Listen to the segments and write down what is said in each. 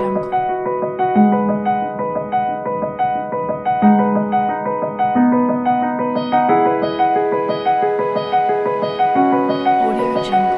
Jungle. Audio Jungle.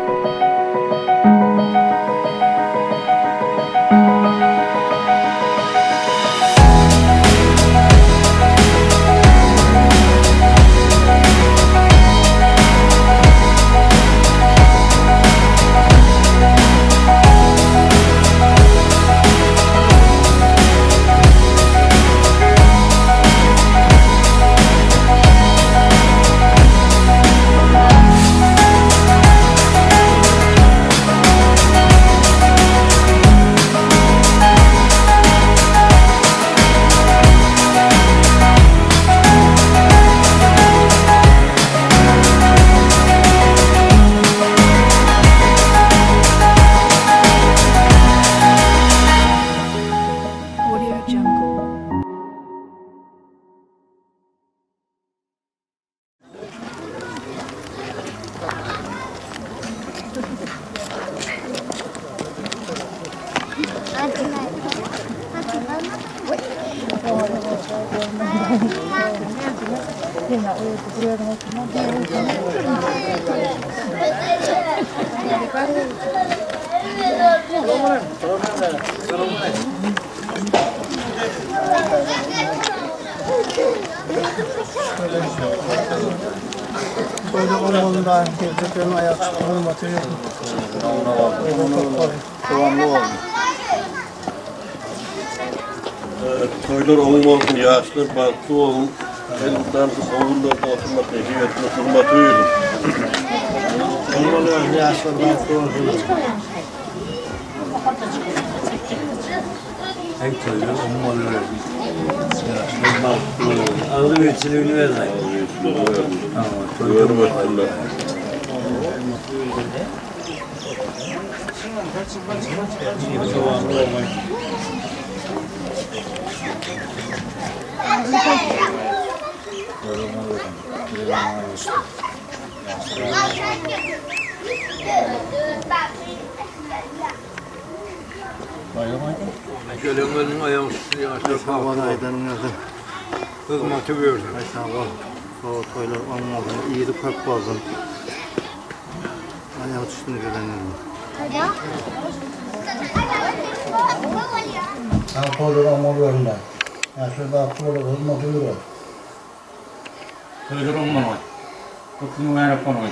Audio Jungle. Böyle olmalılar, gerçekten ayak çıkmanın batıyor. Devamlı oldu. Toylar olmasın, yaşlı, baktı olun. Elimden savunlarda oturmak, heyetine kurmatıyordum. Olmalılar, yaşlı, baktı olsun. Hangi toylar olmalı ağır ölçülüğünü vermek. Toylar baktılar. Gelenlerin ayağı üstüne aşağı Hava aydanın yakın. hizmeti verdim. Sağ ol. O toylar olmalı, iyi de pek bozun. Ayağı üstüne gelenlerin. Ha toylar olmalı. Yaşlı, baktı olsun, hizmet Toylar olmalı. Kutlu merak olmadı.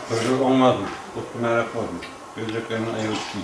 Toylar olmadı. Kutlu merak olmadı. Gözlüklerinin ayağı üstüne.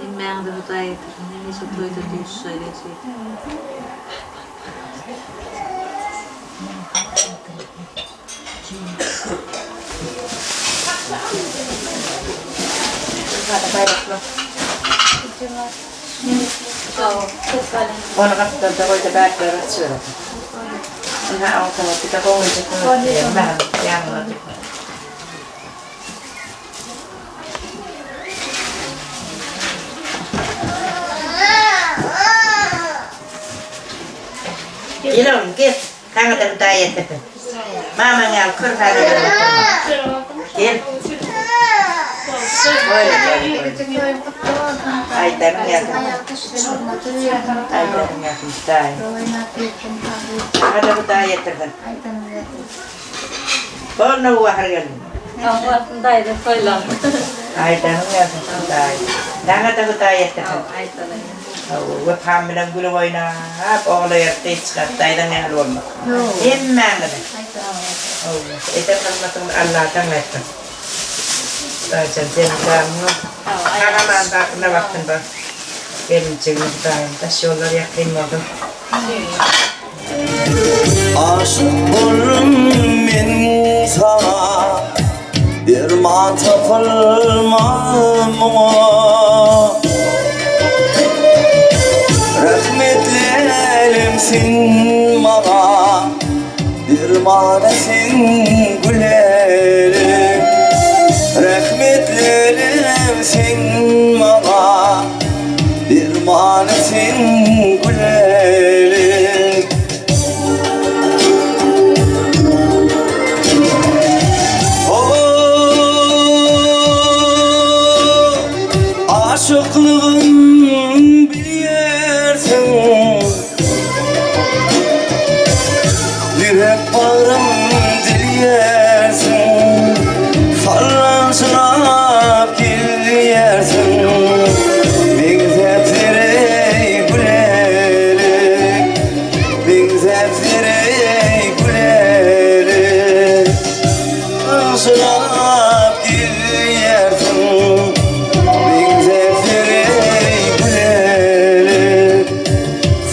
Bilmeyen de bu da yeter. Neyse toyda diye söyleyecek. Ona katsotaan, voitte päättyä syödä. Ihan auttaa, pitää koulussa kun vähän jäämällä. Ilon, kes, kangataan täijät. Maailman jälkeen kyrkään Kil. Aitan jälkeen. Aitan jälkeen täi. Ada kun täijät tätä. Polno uaharjallinen. On taide koilla. Aitan jälkeen täi. Kangataan kun täijät tätä. Aitale. Webhammilan kyllä voina olla ja teitskattaa ei tänne haluamme. En mä näe. Ei tämä alla tänne. Tai sen sen Karaman da ne vaktinde gelineceğimiz daim taş yollar yakınmadım. Aşık olurum men sana derman tapılmam ona rahmetlerimsin bana dermanesin gülerim rahmetlerimsin bana dermanesin gülerim aşıklığın bilirsin yürek bağrım diliyersin fallansınap gilliyersin benzepsirey gülerim benzepsirey gülerim fallansınap gilliyersin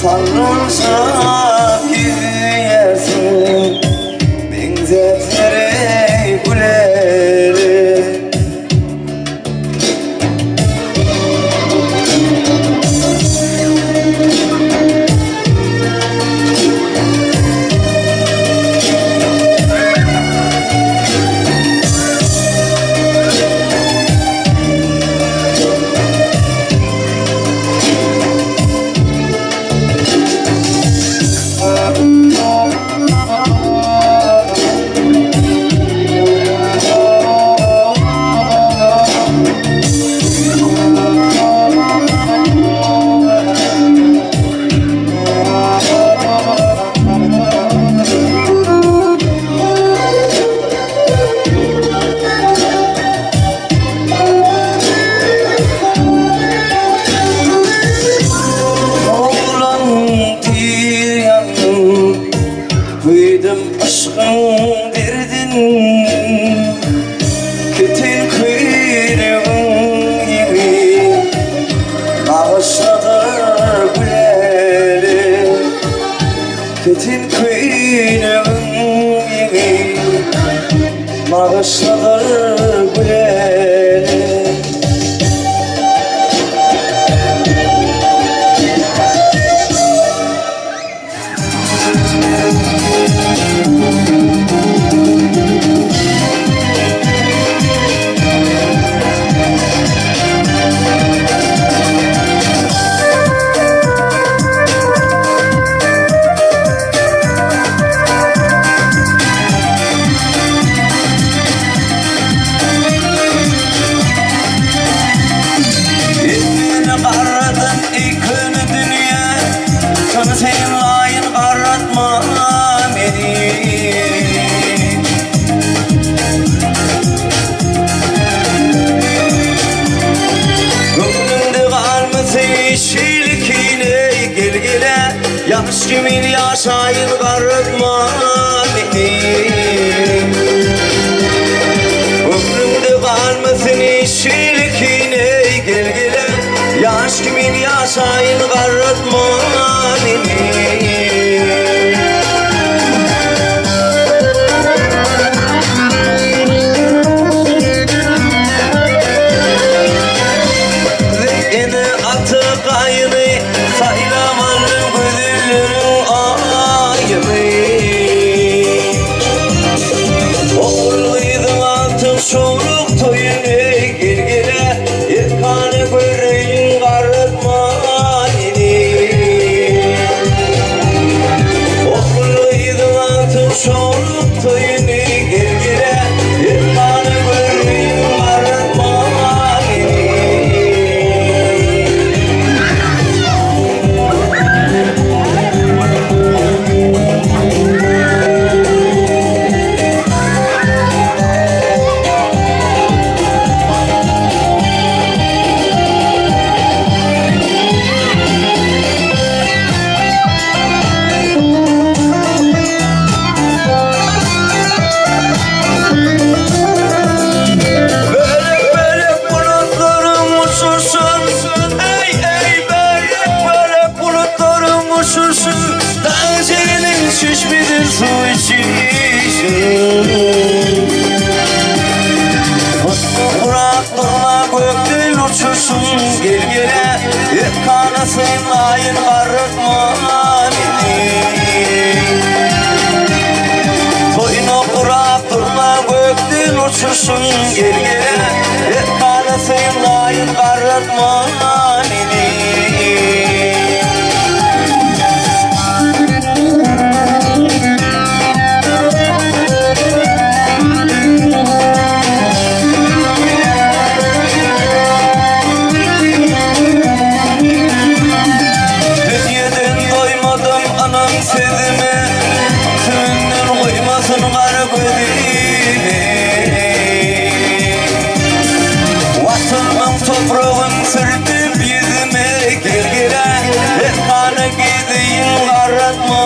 sarılsak yersin benzerlere gülerim Kıydım aşkın derdin Ketin kuyruğun gibi Bağışladır gülerim Ketin kuyruğun gibi Bağışladır gülerim Sen layın aratma beni Gönlümde kalmasın şilkine gel gele Yaş kimin yaşayın aratma beni Gönlümde kalmasın şilkine gel gele Yaş kimin yaşayın aratma Yine atı kayını saylamanın gözülürün ayını Oğurluydun altın şoruk toyunu gel gele Yırkanı göreyim karıtma yine uçursun gel gele kanasın ayın karıtma beni Toyunu kurak durma gökten uçursun gel gele kanasın ayın karıtma beni Sezime tümünden koymasın kara gözüme Vatanın toprağın sürtüp yüzüme gel gele hep kana gideyim karatma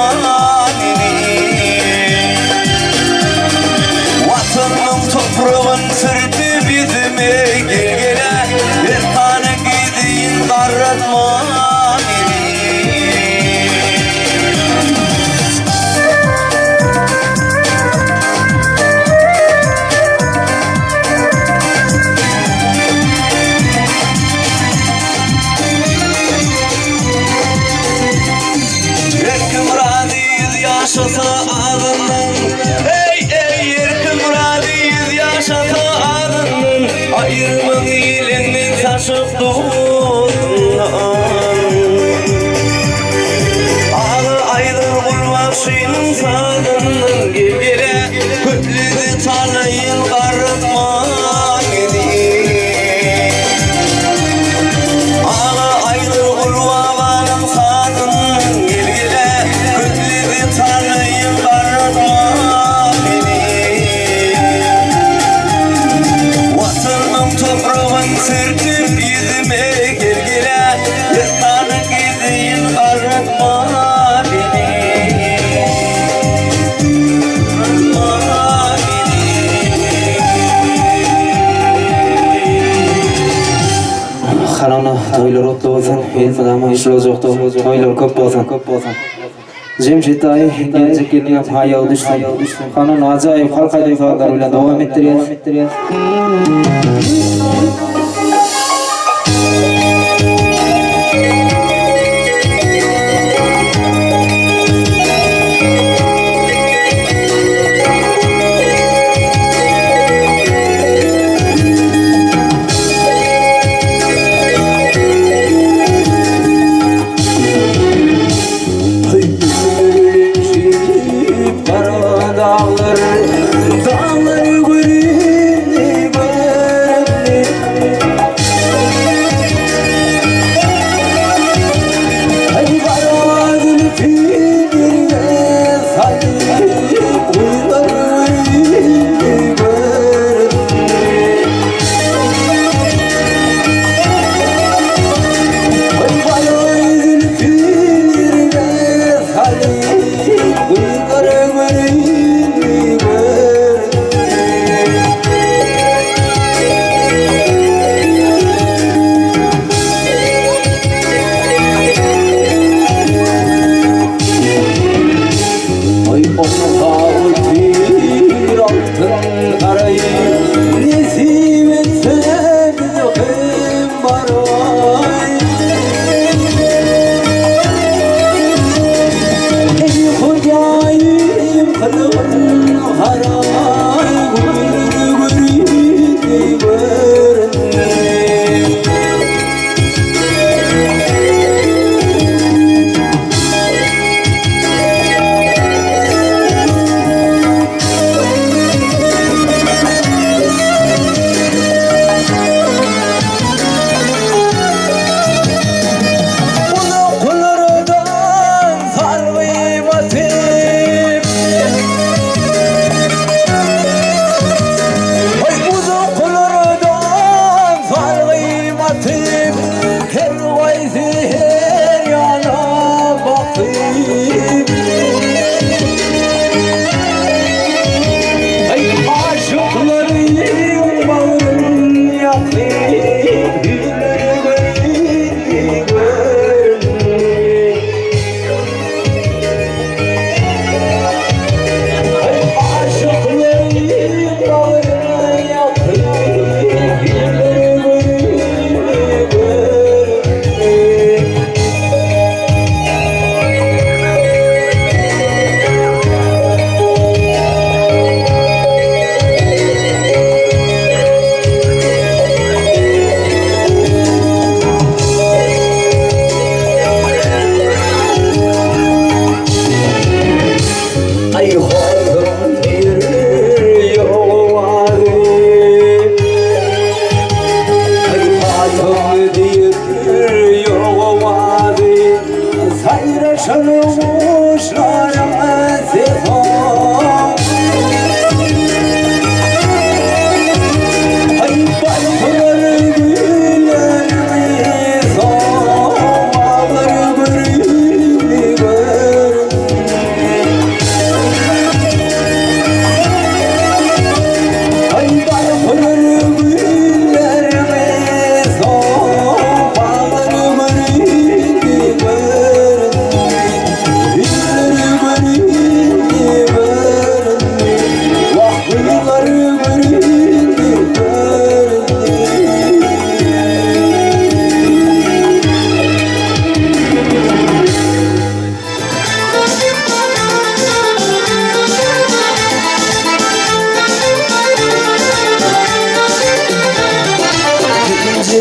beni Vatanın toprağın sürtüp yüzüme gel gele hep kana gideyim karatma beni Yaşasa adının Ey ey erkin muradıyız yaşasa adının Ayırmın iyiliğini taşıp doğduğundan Ağı aydır bulmasın sadının Gel gele köklüzü tanıyın karıtma gidin Ağı aydır bulmamanın sadının Gel gele köklüzü tanıyın karıtma beni Vatanım toprağın sürtüp yüzüme gel gele Yırtanı gideyim karıtma beni Karıtma beni Xanana toylar otlu olsun, elmadama işler yoktu, toylar köp olsun. Cemşit ayı gelecek gelin hayal düştü. Xanan acayip halkayda ifadelerle devam ettiriyor. Dağlar görünü görünü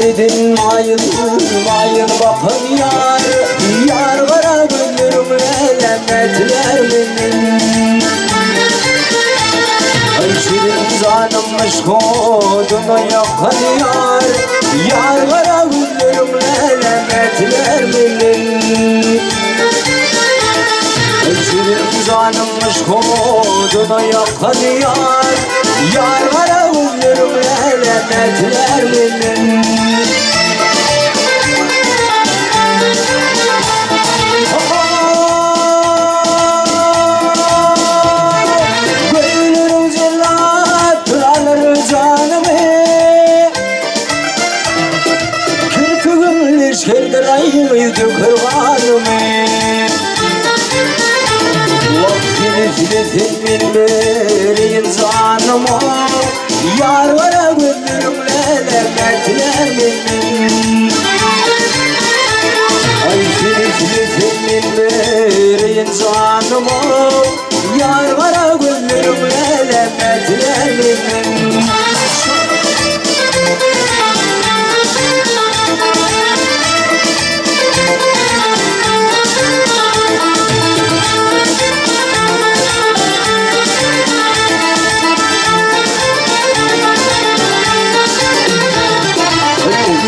Şeridin mayın mayın bakın yar. Yar kara gözlerimle lennetler benim. Ay şirin zanımmış koduna yakın yar. Yar kara gözlerimle lennetler benim. Ay şirin zanımmış koduna yakın yar. Yar kara gözlerimle lennetler benim. Şerdirayıydı kırvanımı. Vaktini filetin verin zanıma. Yar vara gözlerimle lennetler benim. Ay filetin verin zanıma. Yar vara gözlerimle lennetler benim.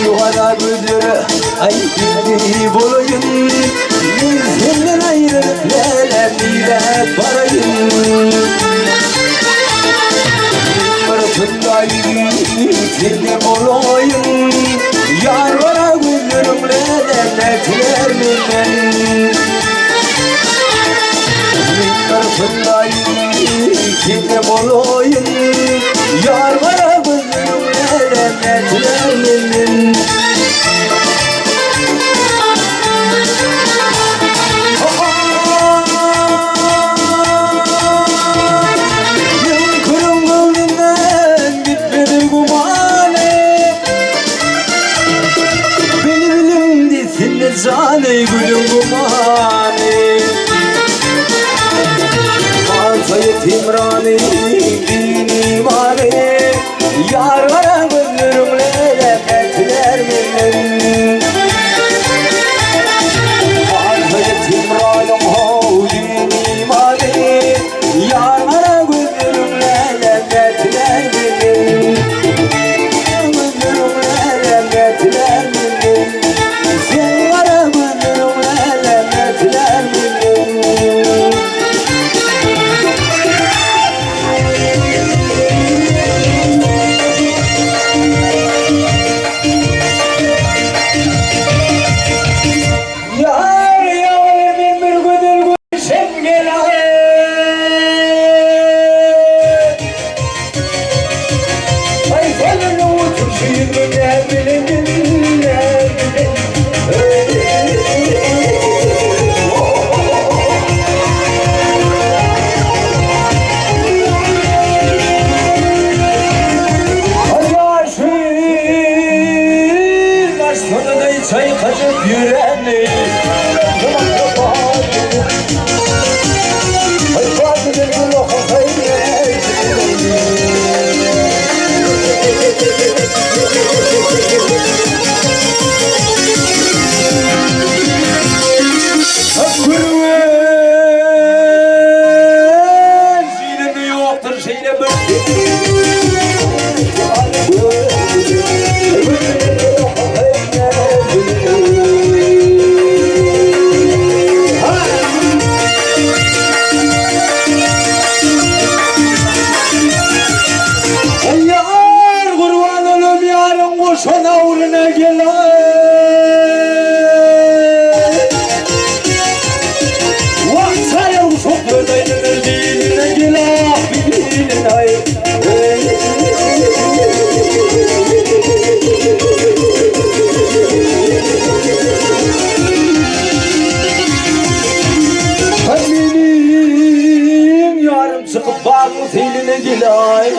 Yuvarlar gözleri ay gibi bolayım. Senden ayrılıp lelemliyle parayım. Fırtındayım senden bolayım. Yar vara gözlerimle lennetler benim. Fırtındayım senden bolayım. Yar vara gözlerimle lennetler benim. Zane gülüm kumane. Kalsayı timrani dini mane. Yar vara gözlerimle lennetler benim. Kalsayı timrani dini mane. Yar vara gözlerimle lennetler benim. Gözlerimle lennetler benim. Sen vara gözlerimle lennetler benim. Yar yar bin bir güdül gülşen gel ay falını uçur şiirin ne bilin ne bilin. Çay kaçıp yüreğini ay fadilin gülü kokayı. Kurban zilini yoktur şeyle bir. Yar kurban olum yarın koşana uğruna gel. Vaksayım çok gördüğünün öldüğüne gel. Bilin ay. Benim yarım sıkıp bağlı teline gilay.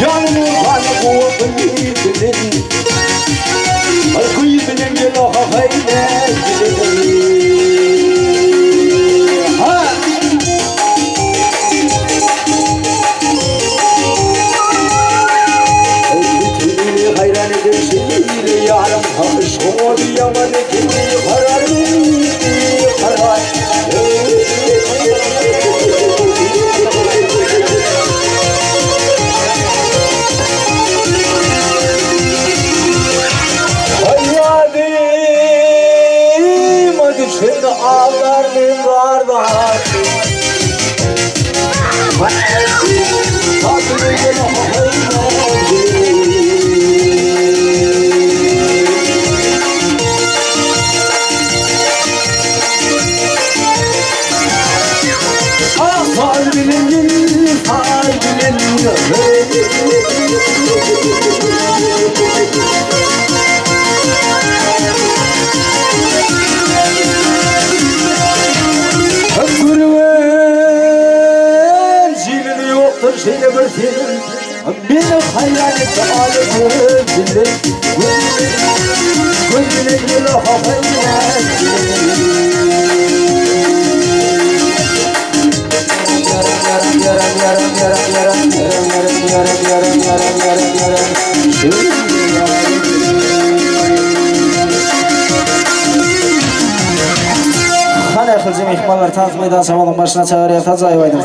Yanımın kanı kuvvetli bilin. Ay kıyıbının gel o kakayla bilin. Ha! Ay bütününü hayran edersin yarım Hana kılcım ihmallar tanıt meydan samanın başına çağırıyor tacayı vaydım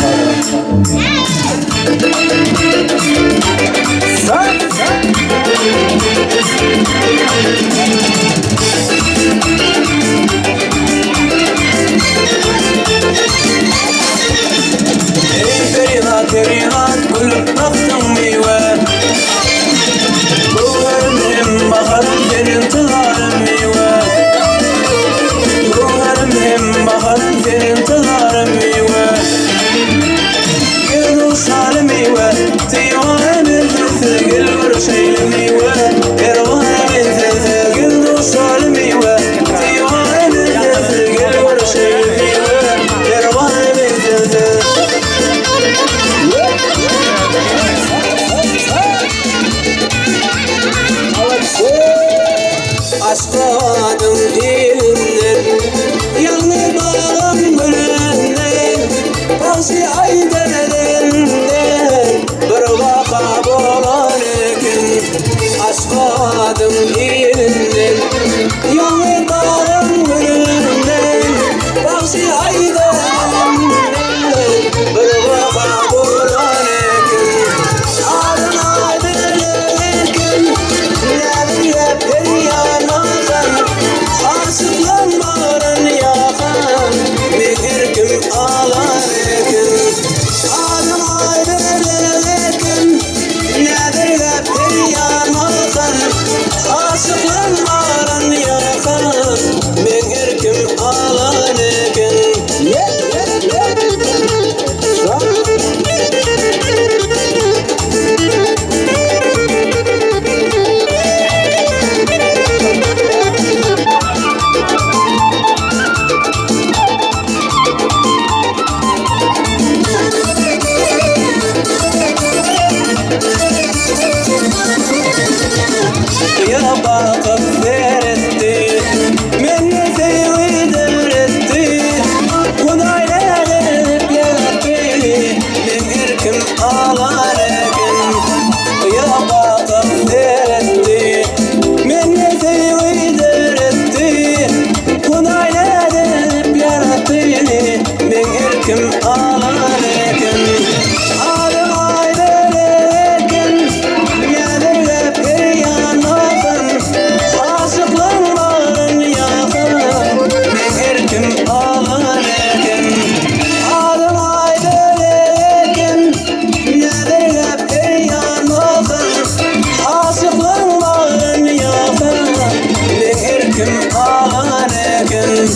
Ey Ferihat Ferihat gülüp baktım meyve Ruharım baharım senin tılarım meyve Ruharım baharım senin tılarım meyve Gel uşarım meyve Tiyvana benzesi gel görüşeyle meyve Ervana benzesi gel uşarım meyve Tiyvana benzesi gel görüşeyle meyve Ervana benzesi Aşkıdım dilinden Yanlı bağım gülünden Bazı aydelerinden Bir vaka bolan ekin Aşkıdım dilinden Yanlı bağım gülünden Bazı aydelerinden Bir vaka bolan ekin Adına dilerken Nereye peryanazan Aşıklanmaran yakan Mehir kim ağlar ekin Adına dilerken Nereye peryanazan Aşıklanmaran yakan Mehir kim ağlar ekin Ya bakıp veretti Meni sevi devretti Kudayla gelip yarattı Mehir kim ağlar ekin Ya bakıp veretti Meni sevi devretti Kudayla gelip yarattı Mehir kim ağlar ekin Adım ayderekin Nedir peryanazan Aşıklanmaran yakan Mehir kim ağlar ekin Adım ayderekin Nedir peryanazan Aşıklanmaran yakan Mehir kim ağlar ekin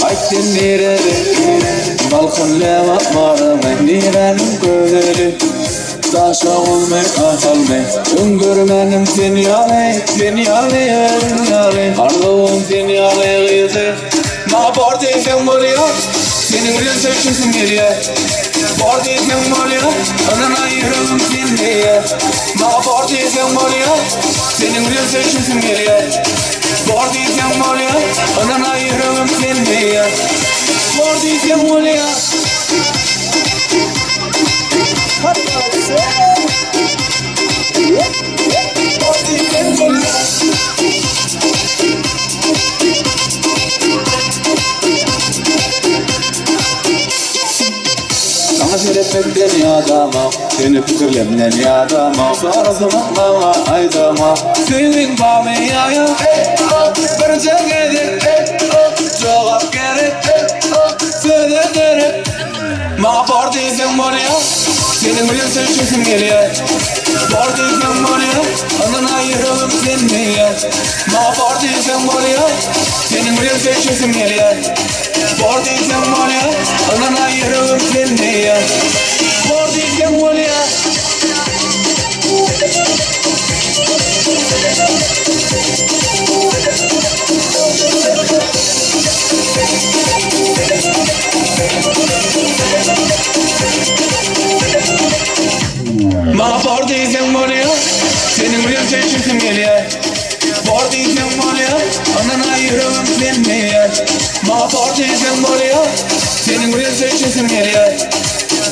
Aytın nerede Balkın levak marımı Nirenin gözleri Taşa olmay kalmay Öngörmenim seni yalay Seni yalay Karlığım seni yalay kızı Ma bor deysen oluyor Senin bilen sevşinsin geliyor Bor deysen oluyor Anana yürüyorum seni Ma bor deysen oluyor Senin bilen sevşinsin geliyor Bor deysen oluyor Anana yürüyorum seni Bor deysen oluyor Sana söyle etmekten yadama, seni fikirlemden yadama. Sarsımak bana aydama, senin bana yaya. Bir cegedir, cevap gerek, söyle gerek. Mağa var değilsen var ya, senin bilen seçesin geliyor. Var değilsen var ya, anan ayıralım seni ya. Mağa var değilsen var ya, senin bilen seçesin geliyor. Var değilsen var ya, anan ayıralım seni ya. Var değilsen var ya. Bana var değilsen var ya, senin bilen seçesin geliyor. Var değilsen var ya, anan ayıralım seni ya. Bana var değilsen var ya, senin bilen seçesin geliyor.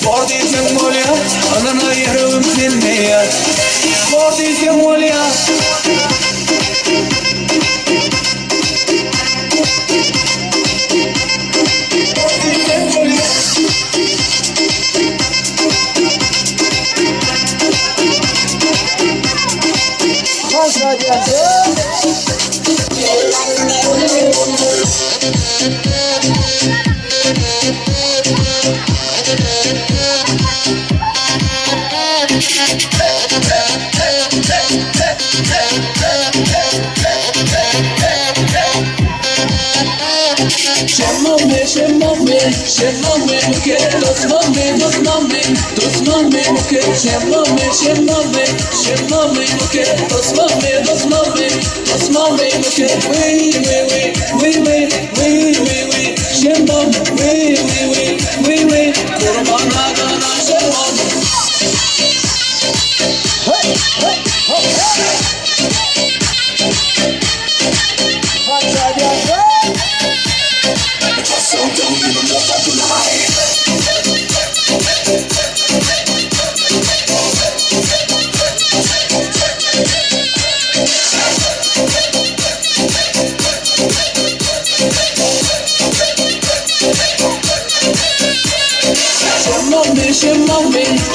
Var değilsen var ya, anan ayıralım seni ya. Var değilsen var ya. Şemmame muke dostmame muke şemmame muke dostmame muke we şemmame we kurban agana şemmame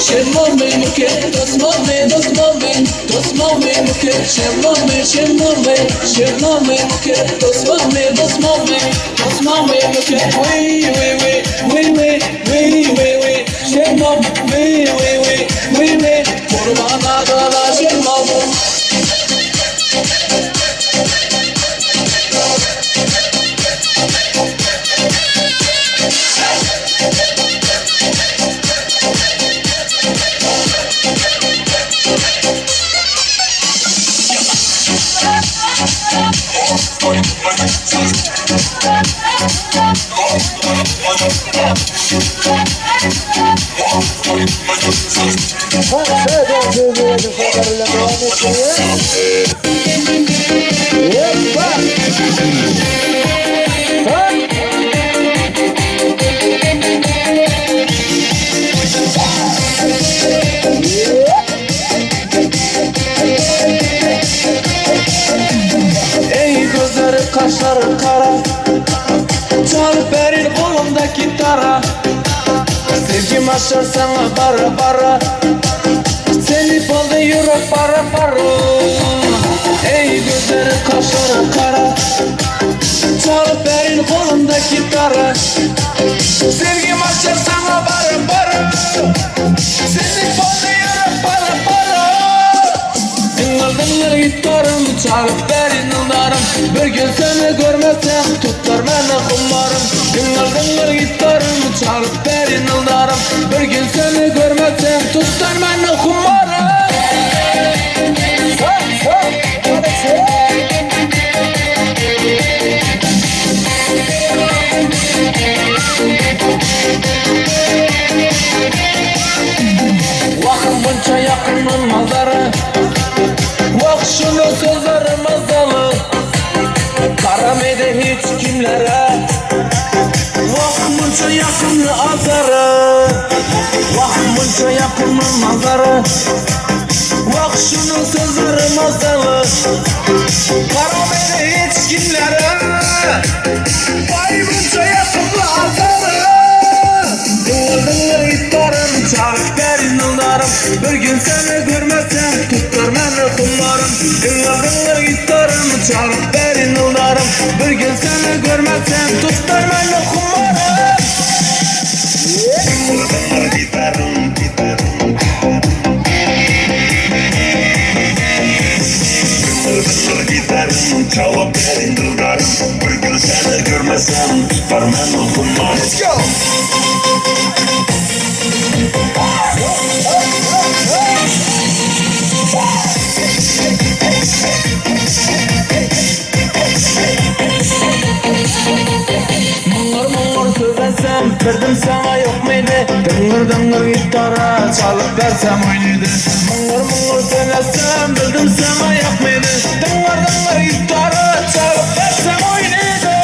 Şemmame muke dostmame muke şemmame muke dostmame muke we şemmame we kurban agala şemmame. Ey gözleri kaşları kara, çalıp verin kolumdaki gitarra. Sevgim aşar sana bara bara, seni buldu yürek para para. Ey gözleri kaşları kara, çalıp verin kolumdaki gitarra. Sevgim aşar sana bara bara, seni buldu yürek para para. Dinler gitarım, çalıp verin ıldarım. Bir gün seni görmesem tutar beni kumarım. Dinler gitarım, çalıp verin ıldarım. Bir gün seni görmesem tutar beni kumarım. Vakın bunca yakının mazarı, vak şunu sözleri mazalı. Karamede hiç kimlere, vak bunca yakını azarı. Vak bunca yakının mazarı, vak şunu sözleri mazalı. Karamede hiç kimlere, vay bunca yakını azarı. Dinler gitarım çalıp verin yıllarım. Bir gün seni görmezsem tutar beni kumarım. Giderim çalıp verin yıllarım. Bir gün seni görmezsem tutar beni kumarım. Let's go! Mıngır mıngır söylesem verdim sana yok muydu? Dıngır dıngır gitara çalıp versem oynaydı. Mıngır mıngır söylesem verdim sana yok muydu? Dıngır dıngır gitara çalıp versem oynaydı.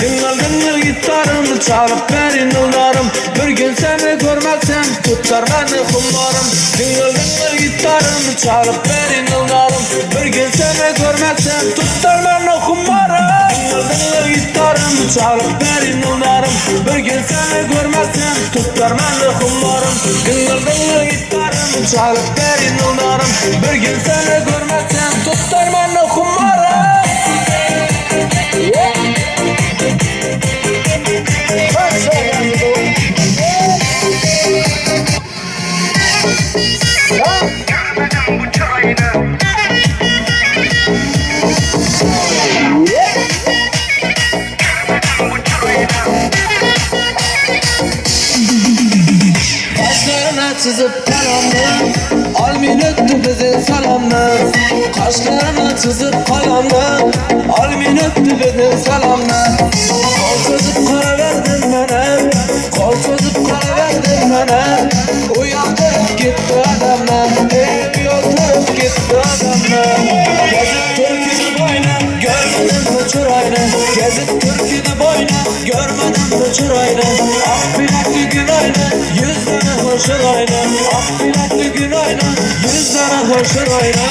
Dıngır dıngır gitarımı çalıp verin yıllarım. Bir gün seni görmezsem tutar beni kumarım. Dıngır dıngır gitarımı çalıp verin yıllarım. Bir gün seni görmezsem tutar beni kumarım. Dıngır dıngır gitarımı çalıp verin yıllarım. Bir gün seni görmezsem tutar beni kumarım. Dıngır dıngır gitarımı çalıp verin yıllarım. Bir gün seni görmezsem tutar beni kumarım. Kaşlarına çizip kalanlı Almin öptü bizi salamlı. Kaşlarına çizip kalanlı Almin öptü bizi salamlı. Kol çözüp kara verdin bana, kol çözüp kara verdin bana. Uyandırıp gitti adamlar, ev yoldurup gitti adamlar. Gezip türküdü boyna, görmedin mi çırayını? Gezip türküdü boyna, görmedin mi çırayını? Ah bilekli gün ayna, yüzlerine hoşur ayna. Ah bilekli gün ayna, yüzlerine hoşur ayna.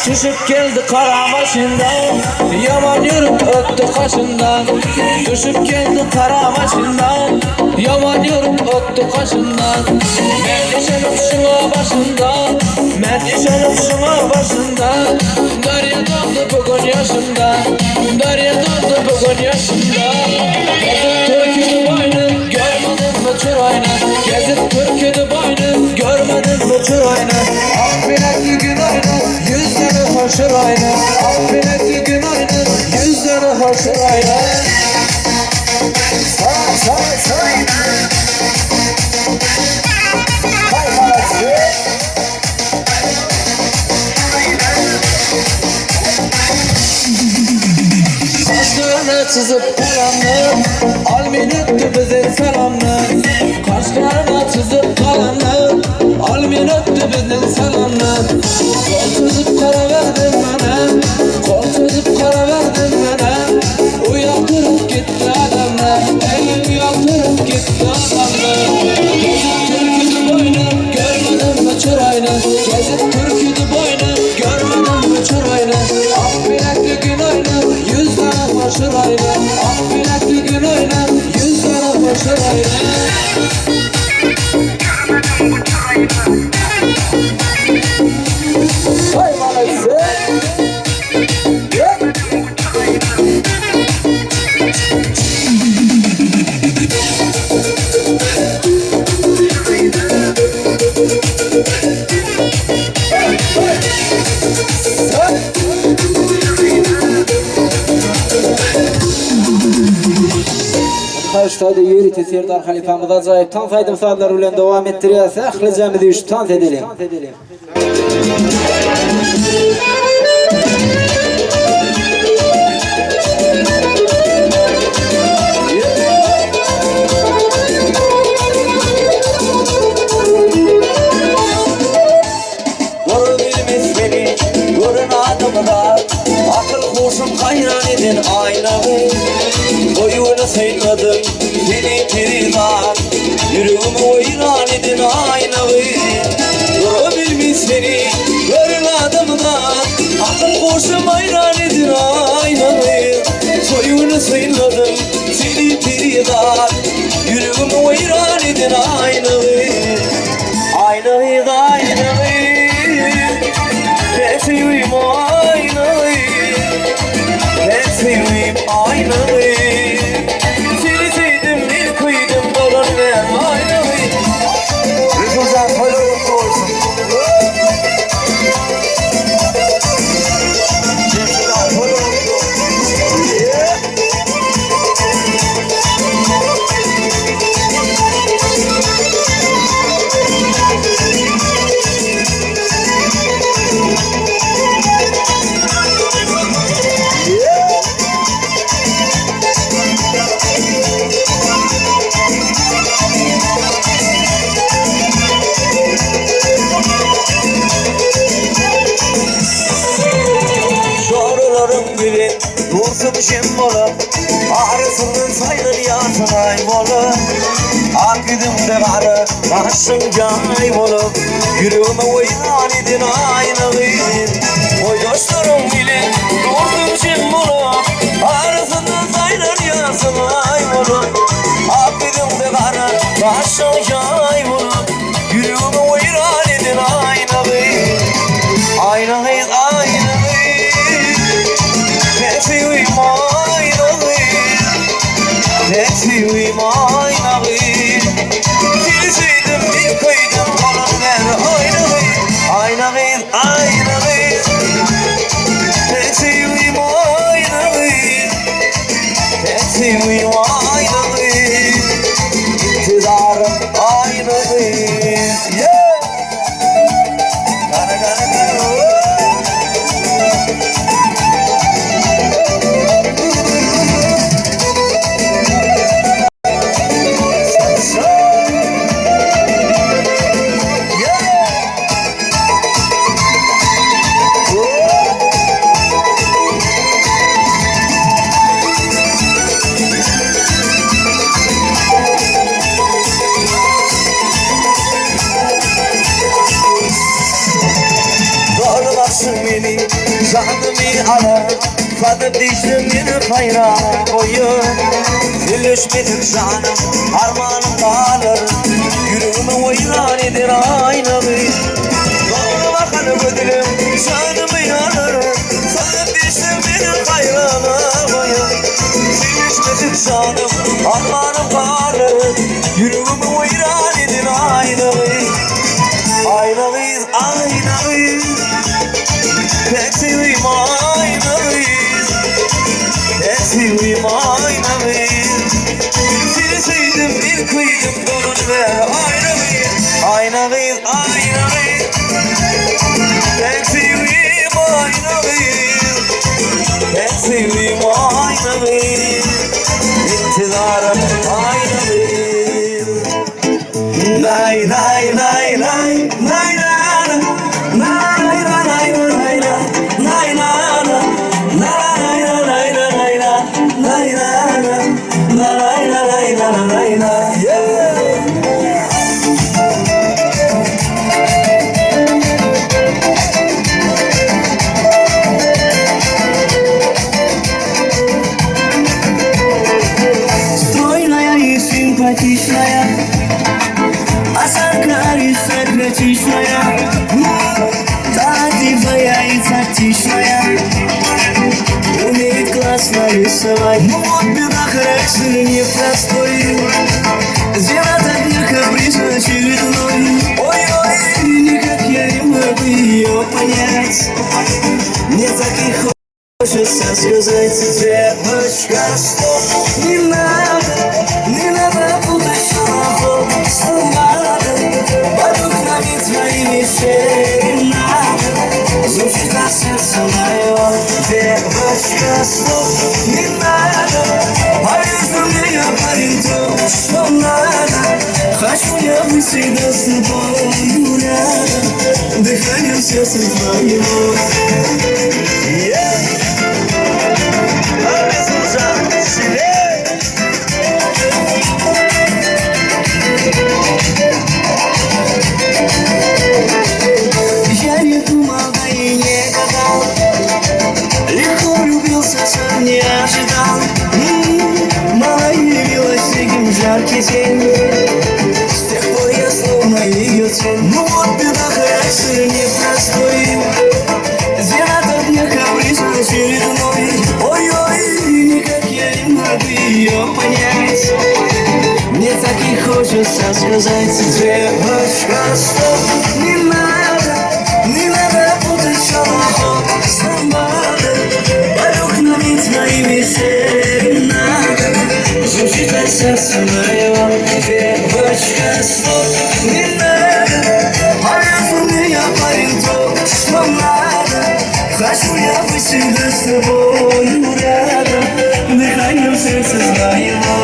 Düşüp geldi kara başından, yaman yürüp öttü kaşından. Düşüp geldi kara başından, yaman yürüp öttü kaşından. Ben işelim şuna başından, ben işelim şuna başından. Darya doldu bugün yaşımda, darya doldu bugün yaşımda. Gezip türküdü boynu, görmedin mi çırayını? Gezip türküdü boynu, görmedin mi çırayını? Ah bilekli gün ayna, yüzleri hoşur ayna. Ah bilekli gün ayna, yüzleri hoşur ayna. Say say say. Hay hay. Kaşlarına çizip kalanlı Almin öptü bizi selamlı. Kaşlarına çizip kalanlı Almin öptü bizi selamlı. Kol çözüp kara verdin bana, kol çözüp kara verdin bana. Uyandırıp gitti adamlar, ev yaldırıp gitti adamlar. Gezip türküdü boynu, görmedin mi çırayını? Gezip türküdü boynu, görmedin mi çırayını? Ah bilekli gün ayna, yüzlere hoşur ayna. Ah bilekli gün ayna, yüzlere hoşur ayna. Hay maalesef. Karşıda yeri tesirden halifamız acayip tan saydım saatler bilen devam ettiriyorsa ahlıcamızı üç tan edelim. Doğru bilmez beni, görün adımda. Akıl hoşum hayran edin aynağı. Boyunu saymadım seni peridan. Yüreğimi oyran edin aynağı. Doğru bilmez beni, görün adımda. Akıl hoşum hayran edin aynağı. aynalı. Seni sevdim bir kıydım dolan ver aynalı. Bir uzak kolum olsun. Cemşidan kolum olsun. Sorularım biri dursun şemmola. Ağrısının sayrın yansın aymola. Akıdımda karı başın cay bolup. Yüreğime oynan edin aynalı. Oy dostlarım bile dursun şemmola. Ağrısının sayrın yansın aymola. Akıdımda karı başın cay bolup. Yüreğime oynan edin aynalı. Aynalı aynalı. Nesiyim aynalı. Nesiyim aynalı. Seni sevdim bir kıydım kalan ver aynalı. Aynalı aynalı. Nesiyim aynalı. Nesiyim aynalı. İntidarım aynalı. Yeah! Kana kana kana. Beni canımı ala kadı diştim bir hayra koyun. Zilüşmedim canım armağanım kalır. Yüreğime oynan edin aynalı. Doğru bakanı ödülüm canımı yanır. Kadı diştim bir hayra koyun. Zilüşmedim canım armağanım kalır. Yüreğime oynan edin aynalı. Aynalıyız aynalıyız. Pek seveyim aynalıyız. Pek seveyim aynalıyız. Seni sevdim bir kıydım donun ver aynalıyız. Aynalıyız aynalıyız. Pek seveyim aynalıyız. Pek seveyim aynalıyız. İntidarım aynalıyız. Nay nay nay nay nay nay. Стройная и симпатичная, осанка аристократичная, талантливая и тактичная, умеет классно рисовать. Ну вот беда, характер непростой, сделать от нее каприз очередной. Ой-ой, никак я не могу ее понять. Мне так и хочется сказать: девочка, стоп, не надо путать слова, что надо подухновить твоими серенады. Звучит на сердце мое: девочка, стоп, не надо, поверь мне, я парень то, что надо. Хочу я быть всегда с тобою рядом, дыханием сердца твоего. Я не думал, да и не гадал, легко влюбился, сам не ожидал. Мало явилась таким жаркий день, с тех пор я словно ее тень. Ну вот беда, характер непростой, сделать от меня каприз очередной. Ой-ой, никак хочется сказать тебе бочка, стоп. Не надо путать шалоху с ламбадой. Полюкнуть твоими серенадами. Звучит от сердца моего девочка, стоп. Не надо, поверь меня, парень, то, что надо. Хочу я быть всегда с тобой рядом. Дыханием сердца твоего.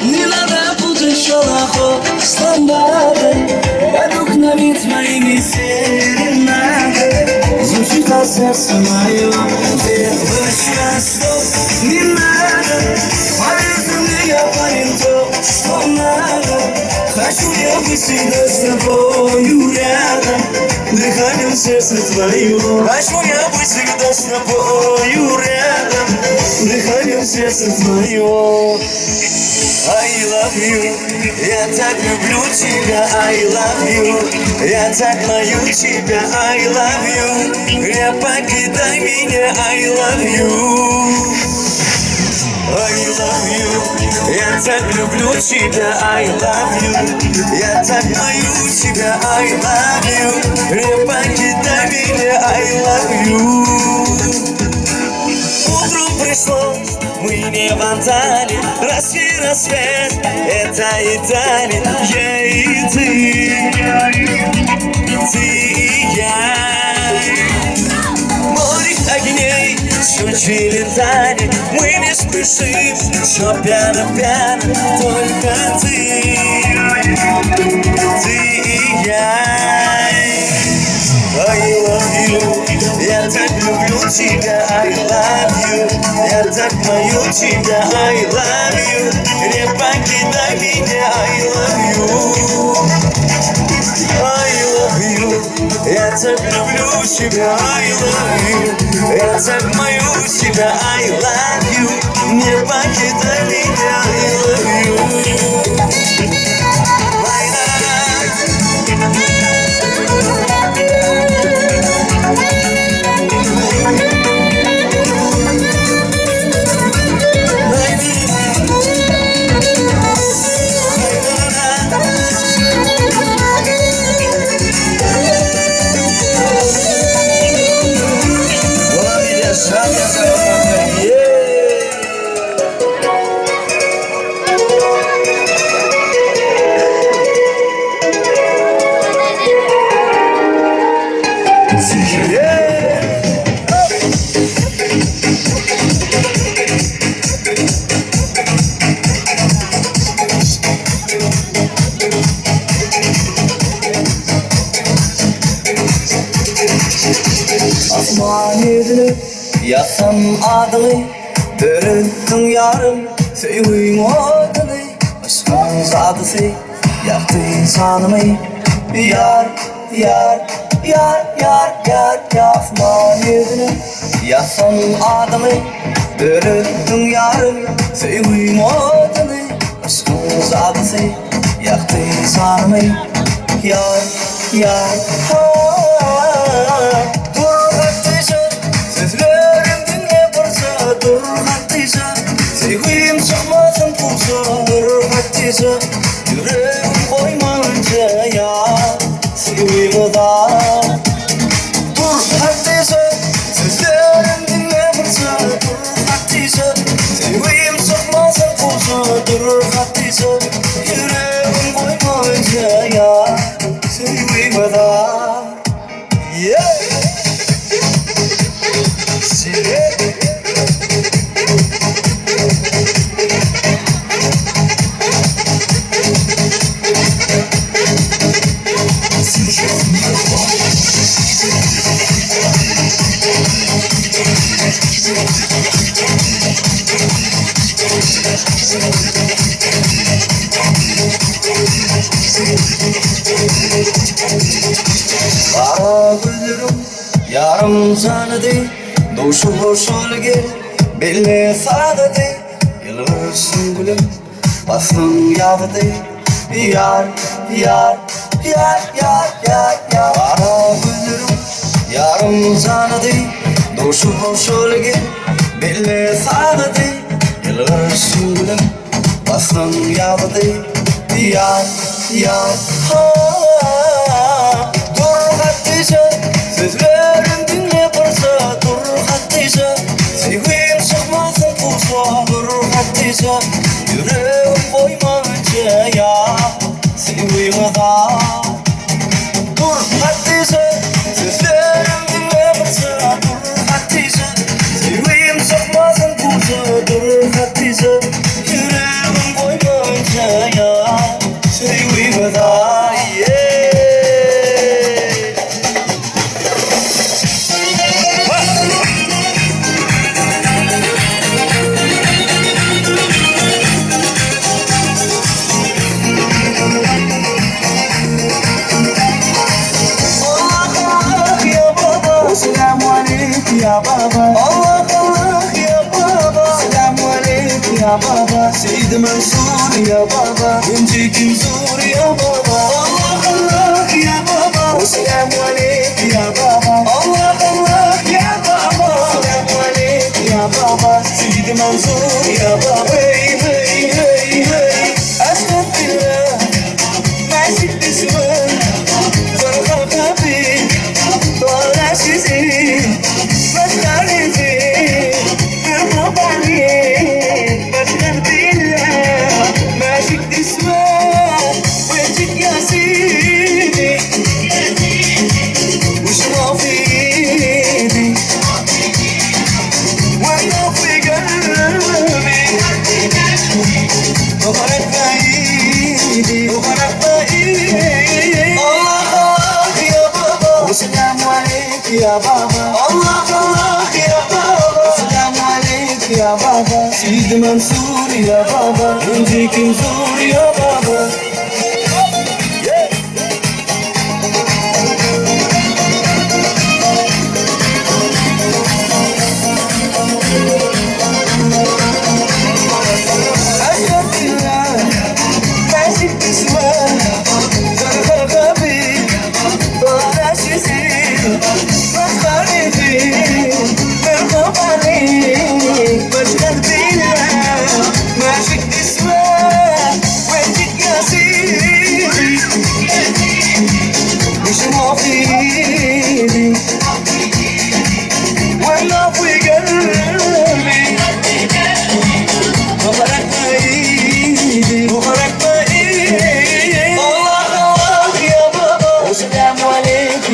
Не надо путать шалоху с ламбадой. Полюкнуть моими серенадами. Звучит от сердца моего девочка, стоп. Не надо, поверь мне, я парень, то, что надо. Хочу я быть всегда с тобою рядом. Дыханием сердца твоего. Хочу я быть всегда с тобою рядом. Дыханием сердца твоего. I love you, я так люблю тебя. I love you, я так мою тебя. I love you, не покидай меня. I love you, I love you, я так люблю тебя. I love you, я так мою тебя. I love you, не покидай меня. I love you. Утром пришло, мы не в Анталии, рассвет, это Италия, я и ты и я. Море огней, тучи летали, мы не спешим, все пьяно, только ты и я. I love you, я так люблю тебя. I love you, я так мою тебя. I love you, не покидай меня. I love you, я так люблю тебя. I love you, я так мою тебя. I love you, не покидай меня. I love you. Asman yüzlü, yasam adlı, dörüttün yarım, sevgim adlı. Aşkın sadısı, yaktı insanımı. Yar, yar, yar, yar, yar, asman yüzlü, yasam adlı, dörüttün yarım, sevgim adlı. Aşkın sadısı, yaktı insanımı. Yar, yar, dur haklıysa, sözlerim dinle varsa. Dur haklıysa, sevgim çıkmasın pulsa. Dur haklıysa, yüreğim koymayınca ya sevgimi da. Dur haklıysa, sözlerim dinle varsa. Dur haklıysa, sevgim çıkmasın pulsa. Dur haklıysa, yüreğim koymayınca ya sevgimi da. Yeah. Ara gülürüm yarım canıdı Doğuşu boşulge belli sağladı Yılgırsın gülüm basın yağdı Yar, yar, yar, yar, yar, yar Ara gülürüm yarım canıdı Doğuşu boşulge belli sağladı Yılgırsın gülüm basın yağdı Yar, yar, ha Dur Hatice Sözlerim dinle varsa Dur Hatice Sevgim çıkmasın kursa Dur Hatice Yüreğim koymayınca ya Sevgimi da Dur Hatice Sözlerim dinle varsa Dur Hatice Sevgim çıkmasın kursa Dur Hatice Yüreğim koymayınca ya Sevgimi da Ya baba Allah Allah ya baba Selamu aleykum ya baba Seydi Mansur ya baba İnci Kimzur ya baba Allah Allah ya baba Selamu aleykum ya baba Allah Allah ya baba Selamu aleykum ya baba Seydi Mansur ya baba Hey hey hey hey Estağfirullah Mesih bismillah Zorla tabi Doğru sizi Ya baba Allah Allah ya baba Selamu aleykum ya baba Seydi Mansur ya baba İnci Kimzur ya baba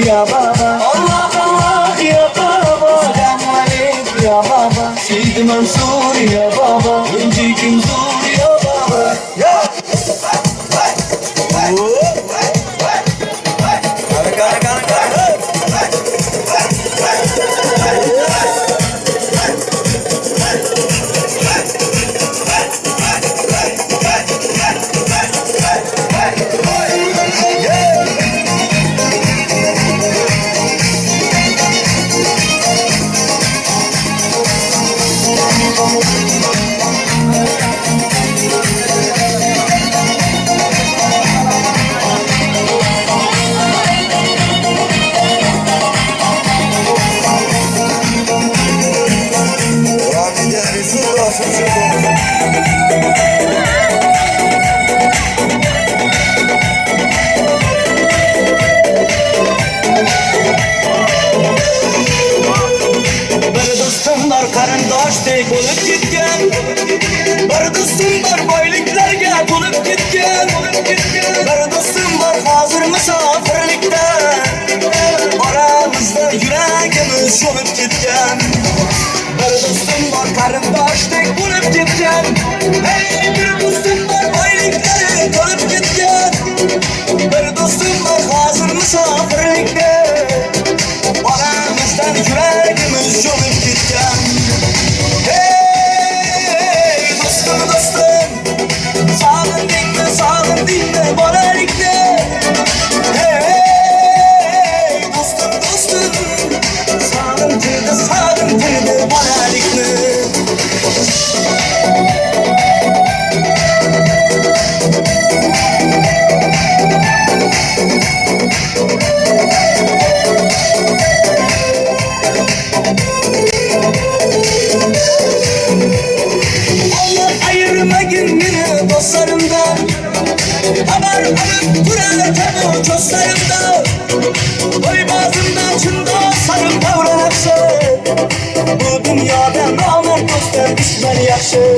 Ya baba Allah Allah ya baba Selamu aleykum ya baba Seydi Mansur ya baba İnci Kimzur ya baba Ya Qarindoşdek bo'lib ketgan Bir do'stim bor boyliklarga to'lib ketgan Bir do'stim bor hozir musofirlikda Oramizda yuragimiz sho'lib ketgan Bir do'stim bor qarindoşdek bo'lib ketgan Hey bir do'stim bor boyliklari to'lib ketgan Bir do'stim bor hozir musofirlikda Oramizdan yuragimiz sho'lib ketgan Sağlım dinle bolalikte Hey dostum alıp durarken o çözlerimde Oy bazımda çın dostlarım davranaksı Bu dünyada namert dostlar düşman yakşı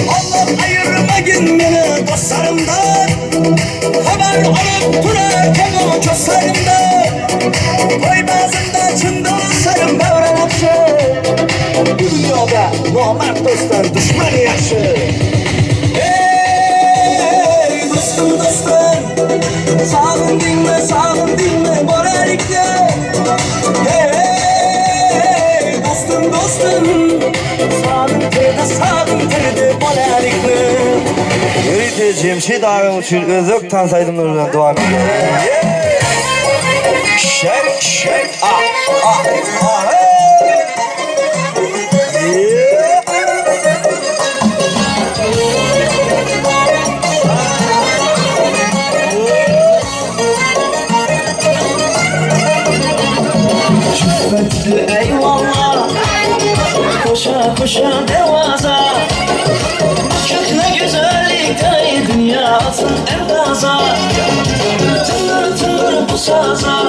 Allah ayırmagin meni dostlarımdan Haber alıp durarken o çözlerimde Oy bazımda çın dostlarım davranaksı Bu dünyada namert dostlar düşman yakşı Dostum sağın dinle boralikle Hey dostum sağın terdi boralikle Yürüteceğim şey davet uçur özök tansaydım nurdan devam ediyor. Şek Eyvallah koşa koşa devaza Çok ne güzellikte dünyasın evlaza Tınır bu saza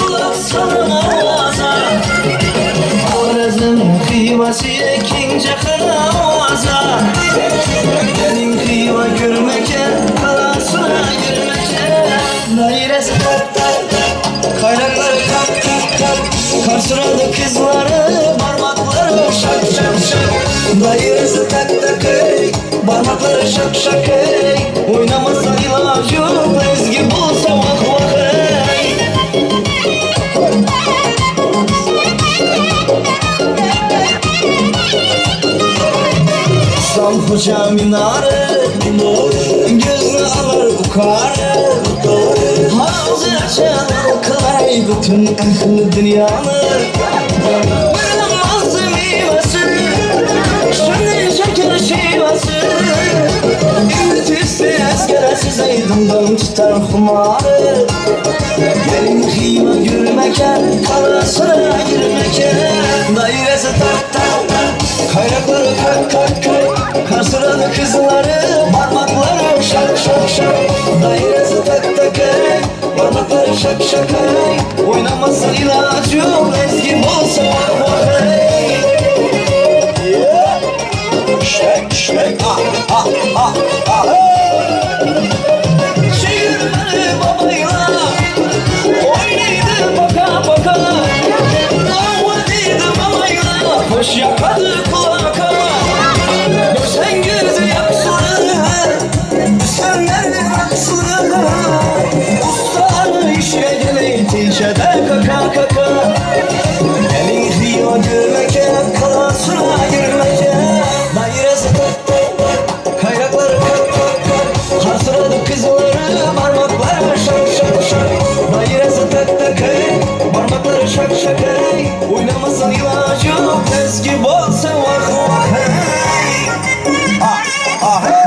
Kulak salın avaza Ağrızın kıyvası ikinci kılaza Benim kıyva görmeken kalasına görmeken Dairesi kaynakları tak Karşıladı kızları parmakları şak şak şak Dairesi tak tak ey parmakları şak şak ey Oynamasa ilacı yok ezgi bulsa vak vak ey İslam Hoca minare gözünü alır yukarı Havzı açar kılay bütün ehli dünyanı Vırlanmaz meyvesi Şimdi şeker şivası İntisi eskeresiz eydimden tutar humarı Gelin kıyma yürümeken kalasına girmeken Dairesi tak tak tak Kaynakları kak kak kak Karsıradı kızları parmakları şak şak şak Dairesi tak tak ey parmakları şak şak ey Oynamazsa ilacı yok ezgi bolsa vak vak ey Şek Şehirleri babayla Oynaydı baka baka Avladıydı babayla Hoş yakadı kulaka Görsen gözü yaksılı Senler aksılı Ustanı işe geleydi işede kaka kaka Gelin kıyma görmeke kalasına girmeke Dairesi tak tak tak Kaynakları kak kak kak Kasıradı kızları parmakları şak şak şak Dairesi tak tak hey parmakları şak şak hey Oynamasın ilacı yok ezgi bolsa vak vak hey hey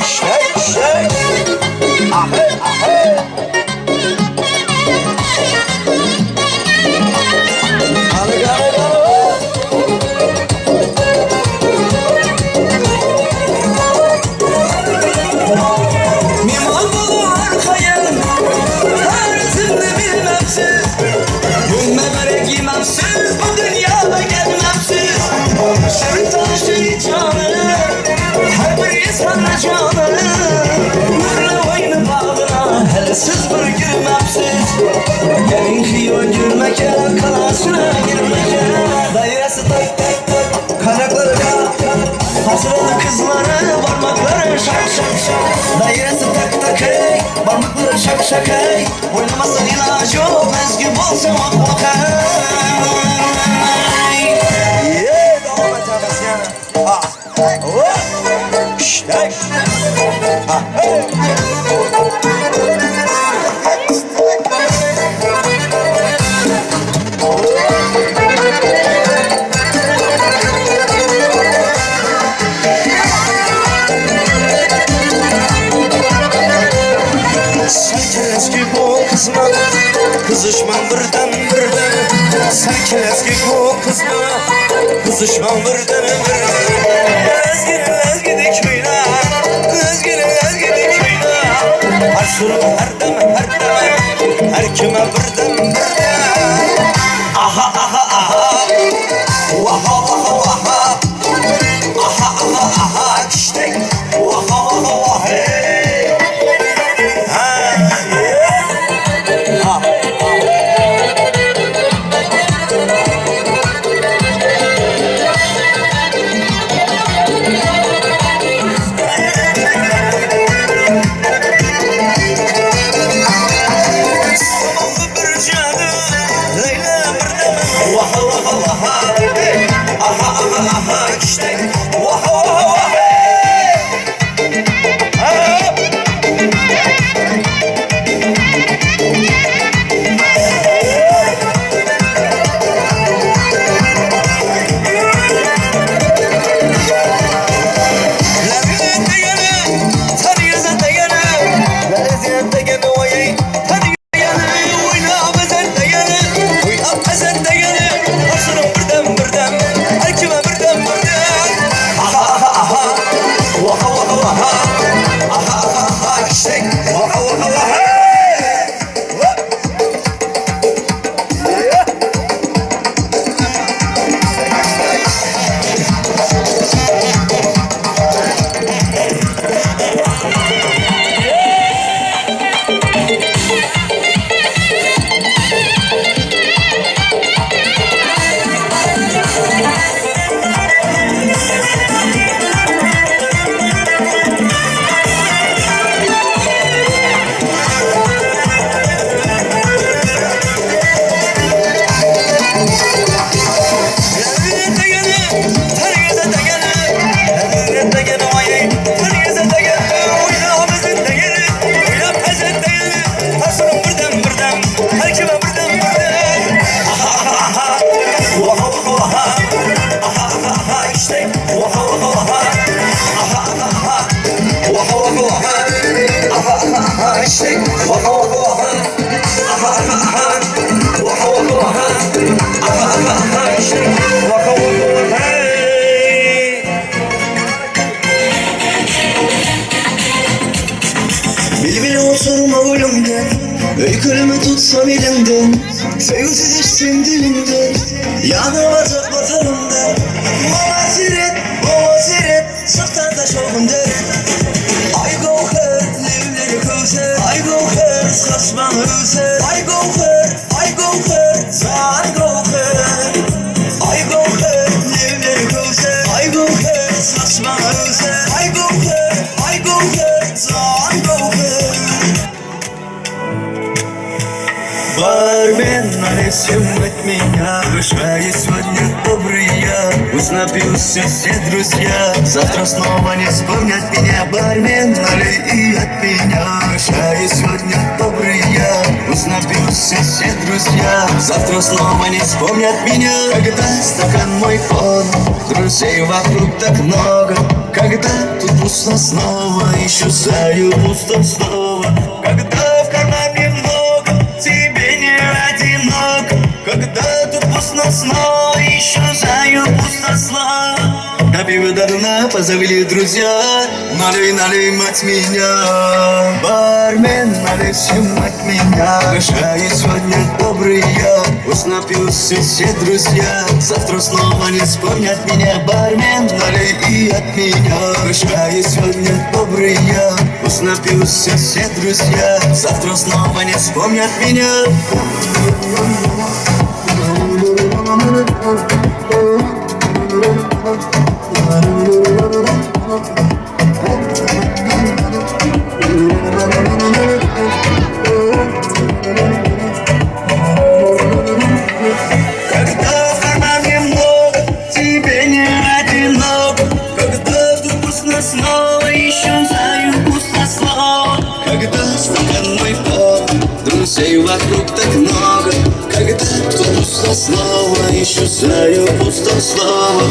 Shake hey Bu dünyada gelmemsiz Sevin tanıştığı canı Her bir insanla canı Nurla oyunu bağına Helsiz bir girmemsiz Gelin kıyva gülmeke Kalasına girmeke Dairesi tak tak tak Kaynakları kak kak Hasıralı kızları parmakları şak şak şak Dairesi tak tak hey parmakları şak şak hey Oynamazsan ilacı yok ezgi bolsa vak vak hey Sen eski bu kızma Kızışman birden Serkelezgi bu kızma Kızışmam birden Ezgidik meyna Ezgidik meyna Aşırım her deme Her kime birden Aha aha aha Vaha vaha vaha Aha aha aha Çiçek Vaha vaha vaha Bile oturma ölümden Öykülümü tutsam elimden Sevgisidirsin dilimden Yanılacak vatanımdan Baba ziret Sırtlarda şoğumda I go hurt, livleri köse I go hurt, saçma öse I go hurt, sen go hurt I go hurt, livleri köse I go hurt, saçma öse I go hurt, sen go hurt Бармен, налей всем от меня Вышла сегодня добрые Пусть напьются все друзья Завтра снова не вспомнят меня Бармен, налей и от меня Вышла сегодня добрые Пусть напьются все друзья Завтра снова не вспомнят меня Когда стакан мой полон Друзей вокруг так много Когда тут пусто снова Исчезаю пусто снова Когда в кармане много Тебе не одинок Когда тут пусто снова Исчезаю пусто снова На пиво до дна позовли друзья Налей, мать меня Бармен, налей всем от меня Вышли сегодня добрые Пусть напьются все друзья Завтра снова не вспомнят меня Бармен, налей и от меня Вышли сегодня добрые Пусть напьются все друзья Завтра снова не вспомнят меня Когда в кармане много, тебе не одиноко Когда тут пусто снова, исчезаю пусто снова Когда стакан мой полон, друзей вокруг так много слова, исчезаю пустослова.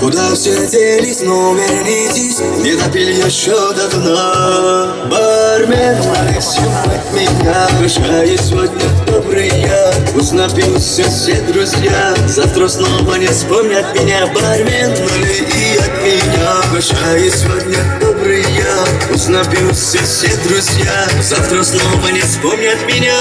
Куда все делись, номер не здесь, не допил еще до дна. Бармен, Максим, от меня решай сегодня добрый я. Пусть напьются все друзья, завтра снова не вспомнят меня. Бармен, налей от меня решай сегодня добрый я. Пусть напьются все друзья, завтра снова не вспомнят меня.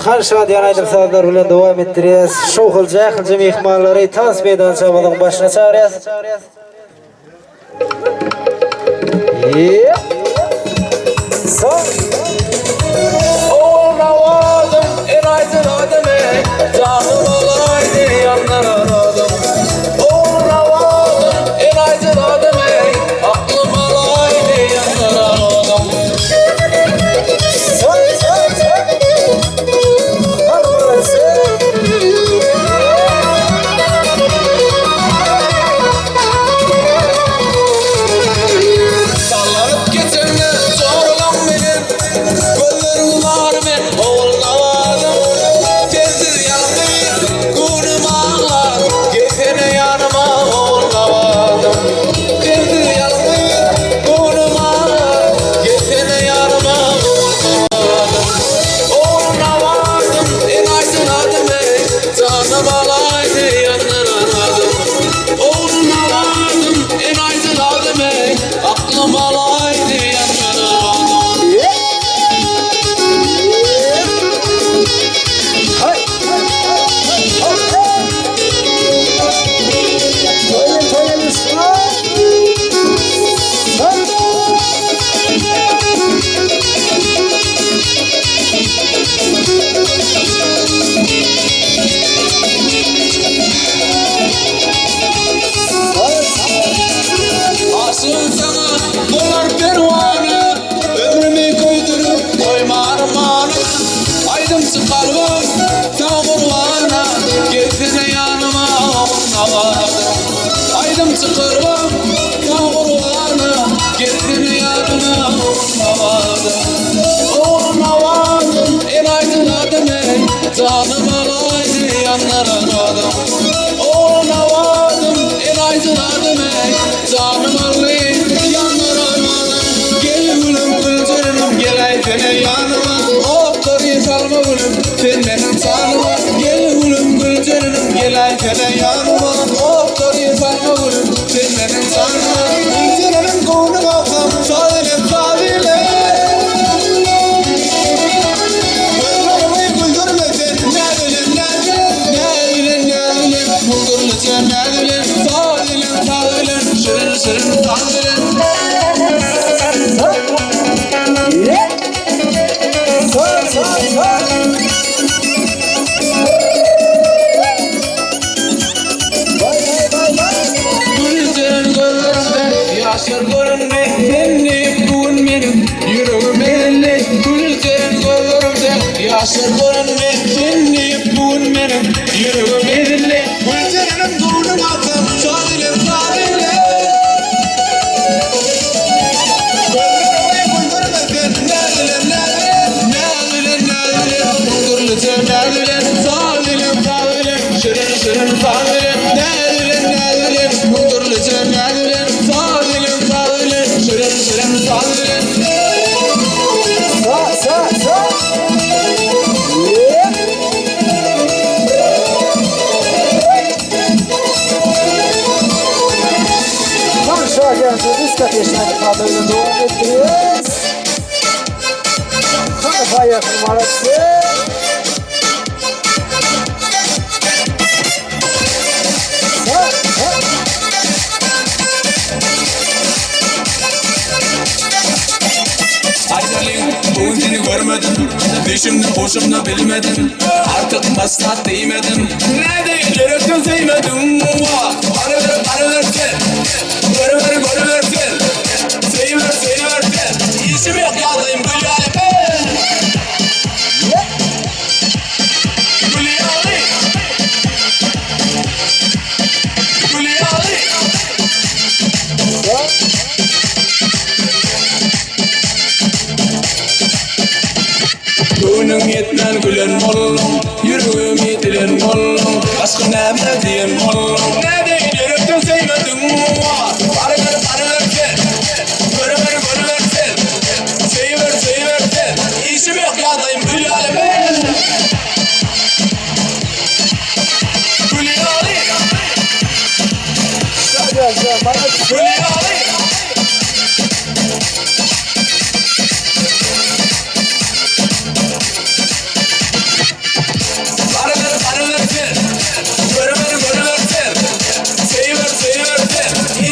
Xan Şadiyan aydım sağlar bilen devam ettiririz. Şu hılca mehmanları Tans meydançamızın başına çağırıyoruz. Son. Olmadım en aydın ademe, canım olaydı yandan aradım. Olmadım en aydın ademe, aklım olaydı yandan aradım. Son. Sallanıp geçenler zorlan benim, gollerim var ben olmadım. Tezir yandı, kunum ağlar, geçene yanıma olmadım. Tezir yandı, kunum ağlar, geçene yanıma olmadım. Olmadım en aydın ademe, canım alaydı yandan aradım. Olmadım en aydın ademe, aklım alaydı yandan aradım. Asıl sana dolar pervane, ömrümü koydurup koyma armağanı. Aydımsı kalbim tam kurvana, gelsene yanıma onlamadım. Aydımsı kalbim tam kurvana, gelsene yanıma onlamadım. Olmadım en aydın ademe, canım alaydı yanlar aradım. Olmadım en aydın ademe, canım alaydı yanlar aradım. Gel gülüm gülcanım gel aydene yanıma, okları salma gülüm sen benim sanıma. Gel gülüm gülcanım gel aydene yanıma, okları salma gülüm sen benim sanıma. Gülcanım konu bakalım sadile sadile. Yaşar görünme seni bugün benim yüreğim elli. Gülcerin gözlerimde yaşar görünme seni bugün benim yüreğim elli. Gülcerinin doğru baktım sadile sadile. Gözlerime güldürmedin nadile nadile nadile güldürlüce nadile sadile sadile şirin şirin sadile nadile nadile güldürlüce nadile sadile sadile şirin şirin sadile. Xan Şadiyan diskotesine kadrını devam ettiriyoruz. Kafa yakın numarası. Aysalin bugün seni görmedim, peşimde hoşumda bilmedim. Artık maslahat değmedim, nerede gerekten sevmedim. Bana ver sen, görü ver sen. Seyiver sen, işim yok yazayım gül yâle. Gül yâle, gül yâle. Gönlüm yetmen gülen mollum Yürüğüm yetilen mollum Aşkı näme diyen mollum Ne deyin yürekten sevmedin Barıver sen Görüver sen Seyiver sen İşim yok yadayım gül aleme Gül yali Gül yali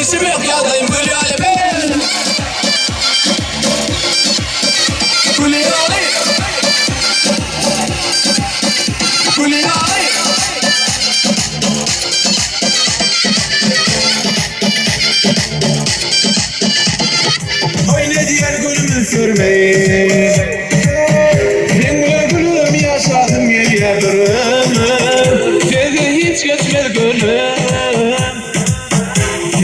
İşim yok yadayım gül aleme Gül yali Gül yali Oy ne diyen gülümü sürmeyi Ben güle gülüm yaşadım yediririm Sevgi hiç geçmez gülüm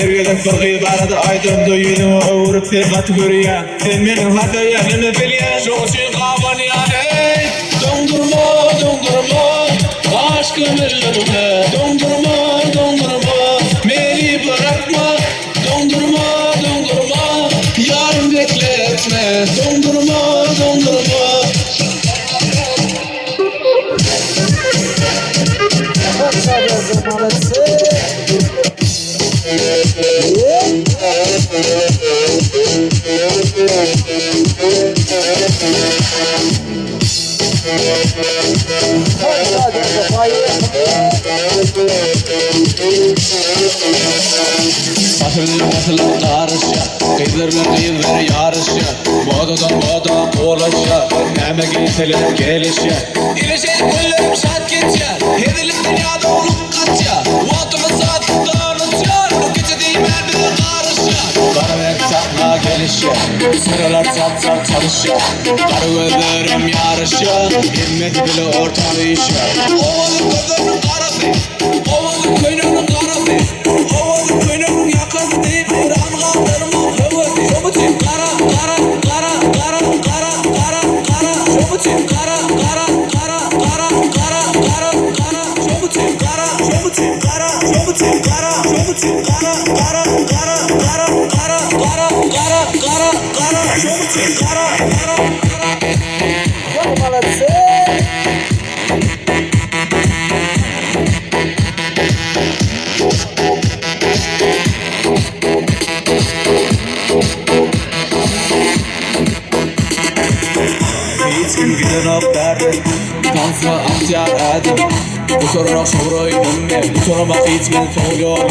Hergeden fırgı barada aydım duyunu Uğrup tergat görüyen Sen benim hatayanımı bilyen Şu için kaban yani Dondurma Aşkım ellerime Dondurma Beni bırakma Dondurma Yarın bekletme Dondurma Atılır karışa Kıyırlar yarışa Boda olaşa Näme giyseler gelişe İleşen güllerim şart geçe Hedilim dünyada olup kaçya Vatımı sadıktan uçar Bu gece değil ben bir karışa Karaver takma gelişe Sıralar çat çalışa Karı gözlerim yarışa Himmeti bile ortağı işe Ovalı gözlerim karası Ovalı köynünün karası Ovalı köynünün yakası deyip bir an kaldırma hevesi Şobuçin kara Şobuçin kara Şobuçin Hiç kim giden aktardı Tansa amcar adım Bu sorarak soruydum ben Bu soramak hiç ben soruyorum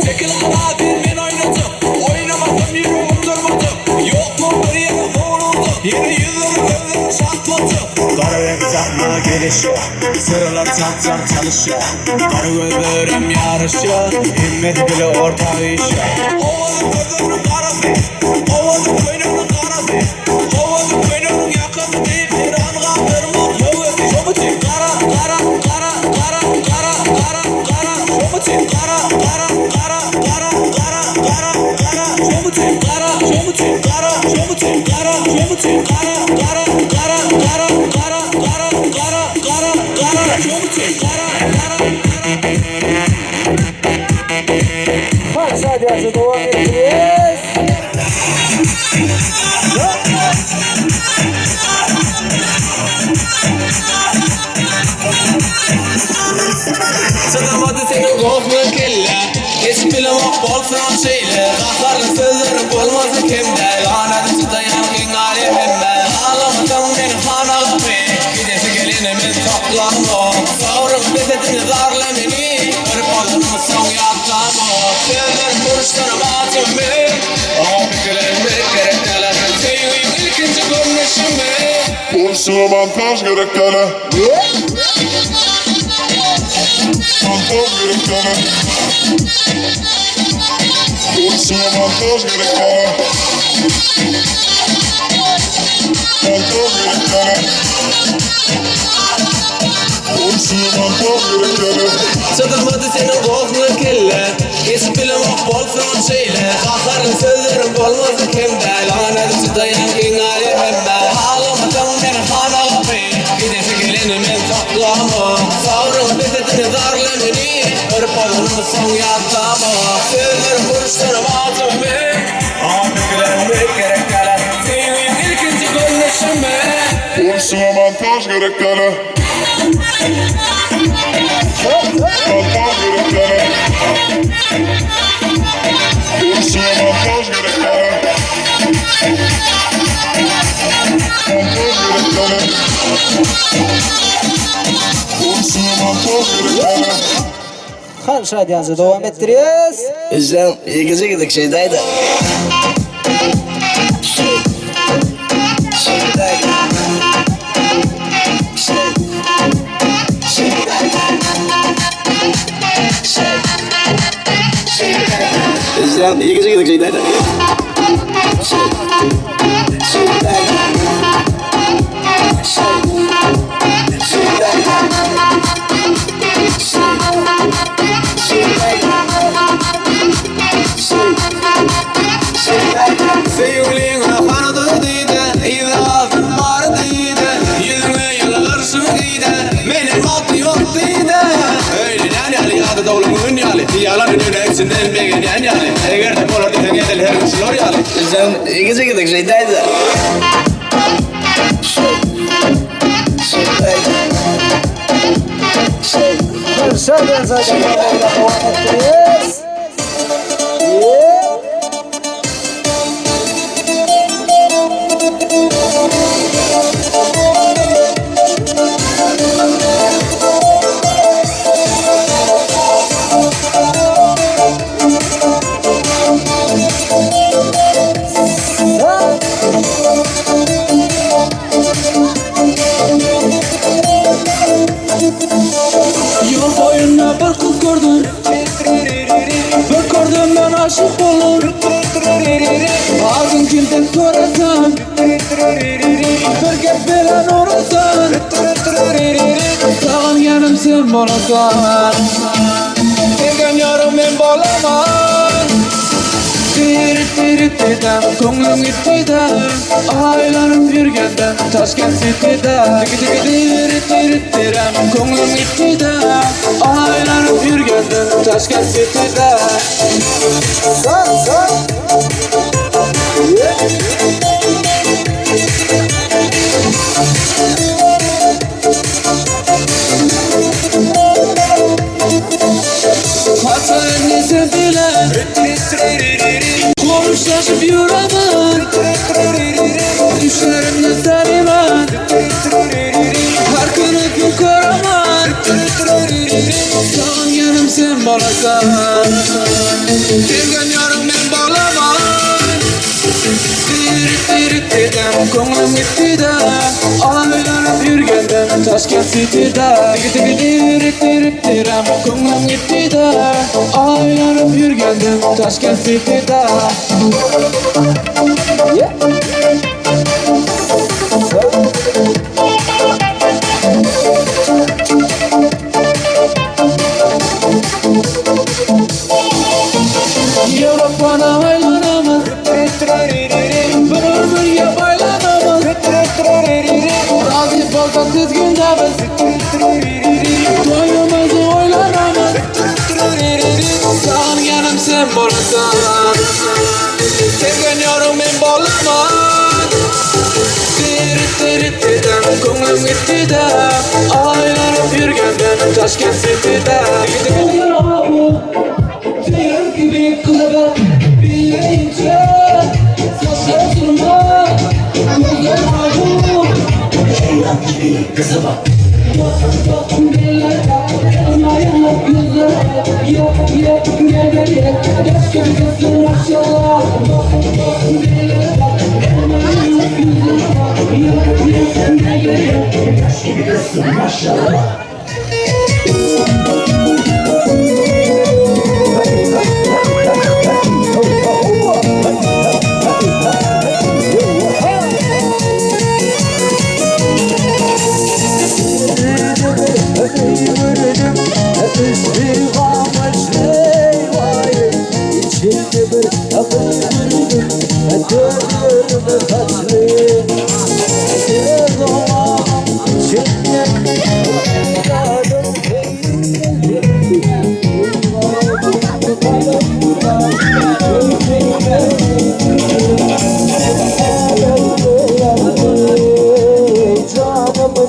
Çekil adil ben oynadım Oynamadım yüreğim durmadı Yok mu bir yere boğuldu Yeni yüzleri gözleri şartladı Kara renk takma gelişe Sıralar çat çalışa Karı gözlerim yarışa Himmeti bile ortağı işe Ovalı gözlerim karası Ovalı köynünün karası Ovalı köynünün yakası değil bir an kaldırma hevesi Şobuçin kara Şobuçin kara Sadece devam edeceğiz. Satamadı senin korkma kelle Hiç bilemek bol Fransıyla Kahlarlı sözlerim olmazı kimde Lanet tutayan gün alemime Ağlamadan beni hana gibi Gidesi gelinimin toplamı Savrım bezetini zarla beni Örüp alır mısın yakamı Sözlerim buruşlarım atımı Ama fikirlenmek gerek neler Sevgim ikinci görünüşümü Buruşuna montaj gerek neler Montaj gerek neler Buruşuna montaj gerek neler Montaj gerek neler Buruşuna montaj gerek neler Satamadı senin korkma kelle Hiç bilemek bol Fransıyla Kahlarlı sözlerim olmazı kimde Lanet tutayan gün alemime Ağlamadan beni hana gibi son yattama Sözler vuruşlarım ağzımı Artık gülenmek gerek kala Senin ikinci konuşumu Ursula montaj gerek kala Montaj gerek kala Ursula montaj gerek kala Montaj gerek kala Ursula montaj gerek kala Xan Şadiyanızı devam ettiriyoruz. Bizden ilgici gidik şeydeydi Bizden ilgici gidik şeydeydi Bizden ilgici gidik şeydeydi Xan Şadiyanızı devam ettiriyoruz. Yol boyuna bir kız gördüm Bir gördüm ben aşık olur Ağzın kimden sorasam Bir gep bilen orasan Sağın yanım sen bolasan Sevgen yarım ben bolamam Tirit dedem, ko'nglim gitdida Aylanib yurganda Toshkent City'da Tirit dedem, ko'nglim gitdida Aylanib yurganda Toshkent City'da Hasan sen bilen Konuşlaşıp yuraman Düşlerimde sarıman Her günü gün koraman Sağın yanım sen bolasan Sevgen yarım ben bolaman Tirit dedem ko'nglim gitdida Aylanib yurganda Toshkent City'da Tirit dedem ko'nglim gitdida Aylanib yurganda Toshkent City'da Avrupa'na aylanamaz Bir ömürge baylanamaz Razı bolsa tizgindamiz To'yimizni o'ylanamiz Sog'inganim sen bo'lasan Sevgan yorim men bo'laman Tirit dedem ko'nglim gitdida Aylanib yurganda Toshkent City'da Sevim gibi kızaba Bilmeyince Sasla durma Gözler ağır Ceylan gibi kızaba Yok eller Elmaya gözler Yok gel Yaş gibi kızlar maşallah Yok eller Elmaya gözler Yok gel Yaş gibi kızlar maşallah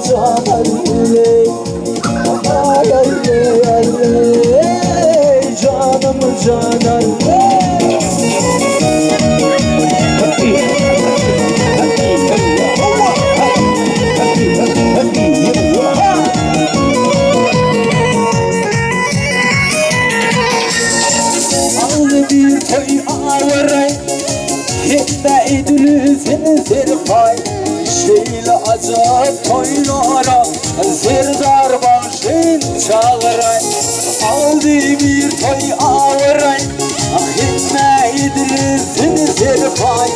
canım ay ay ay canım canım aldı bir toy ağıray بعيد الزنزر باي شيل عذاب toylara Zerdar başın çağıray aldı bir toy ağıray Ahitme idilizin pay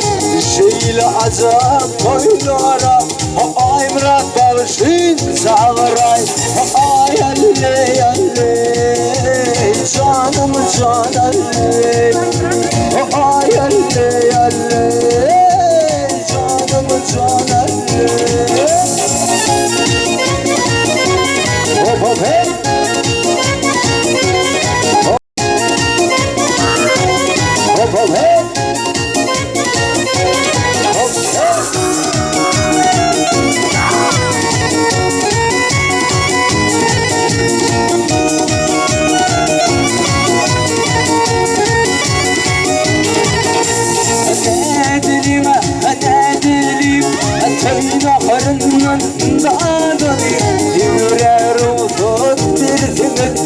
Şeyle azap toylara Ay Murat başın çağıray Ay alle alle canım canım Ay alle alle canım canım Hop hop hey Hop hop hey Hop Toynaharından dağdanayım Yürer uzattırsınız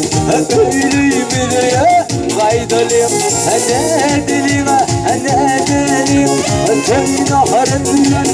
Öyleyim bile kaydalıyım Ne dilime ne dilim Toynaharından